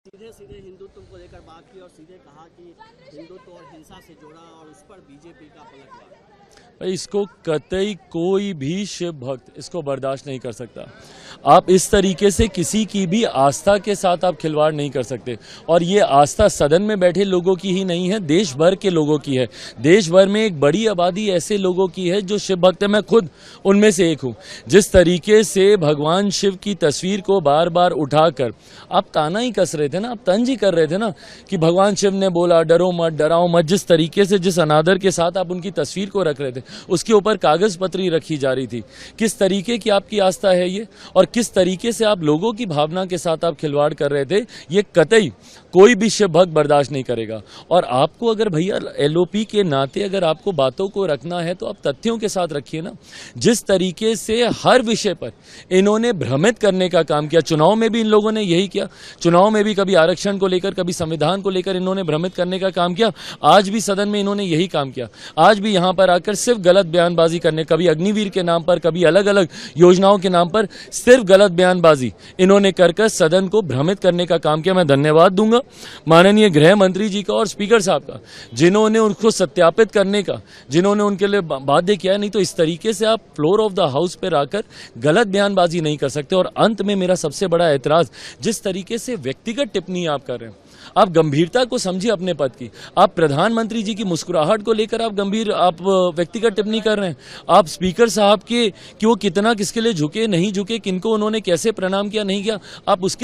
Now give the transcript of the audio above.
सीधे सीधे हिंदुत्व को लेकर बात की और सीधे कहा कि हिंदुत्व और हिंसा से जोड़ा और उस पर बीजेपी का पलटवार। इसको कतई कोई भी शिव भक्त इसको बर्दाश्त नहीं कर सकता। आप इस तरीके से किसी की भी आस्था के साथ आप खिलवाड़ नहीं कर सकते। और ये आस्था सदन में बैठे लोगों की ही नहीं है, देश भर के लोगों की है। देश भर में एक बड़ी आबादी ऐसे लोगों की है जो शिव भक्त है, मैं खुद उनमें से एक हूँ। जिस तरीके से भगवान शिव की तस्वीर को बार बार उठाकर आप ताना ही कस रहे थे ना, आप तंज ही कर रहे थे ना कि भगवान शिव ने बोला डरो मत, डराओ मत। जिस तरीके से, जिस अनादर के साथ आप उनकी तस्वीर को रख रहे थे, उसके ऊपर कागज पत्री रखी जा रही थी। किस तरीके की आपकी आस्था है ये, और किस तरीके से आप लोगों की भावना के साथ आप खिलवाड़ कर रहे थे, ये कतई कोई भी शिव भक्त बर्दाश्त नहीं करेगा। और आपको अगर भैया एलओपी के नाते अगर आपको बातों को रखना है तो आप तथ्यों के साथ रखिए ना। जिस तरीके से हर विषय पर इन्होंने भ्रमित करने का काम किया, चुनाव में भी इन लोगों ने यही किया। चुनाव में भी कभी आरक्षण को लेकर, कभी संविधान को लेकर इन्होंने भ्रमित करने का काम किया। आज भी सदन में इन्होंने यही काम किया। आज भी यहां पर आकर सिर्फ गलत बयानबाजी करने, कभी अग्निवीर के नाम पर, कभी अलग अलग योजनाओं के नाम पर सिर्फ गलत बयानबाजी इन्होंने कर सदन को भ्रमित करने का काम किया। मैं धन्यवाद दूंगा माननीय गृह मंत्री जी का और स्पीकर साहब का, जिन्होंने उनको सत्यापित करने का, जिन्होंने उनके लिए बाध्य किया। नहीं तो इस तरीके से आप फ्लोर ऑफ द हाउस पर आकर गलत बयानबाजी नहीं कर सकते। और अंत में मेरा सबसे बड़ा ऐतराज, जिस तरीके से व्यक्तिगत टिप्पणी आप कर रहे हैं, आप गंभीरता को समझिए अपने पद की। आप प्रधानमंत्री जी की मुस्कुराहट को लेकर आप व्यक्तिगत टिप्पणी कर रहे हैं। आप स्पीकर साहब के कि वो कितना किसके लिए झुके नहीं झुके, किनको उन्होंने कैसे प्रणाम किया नहीं किया, आप उसके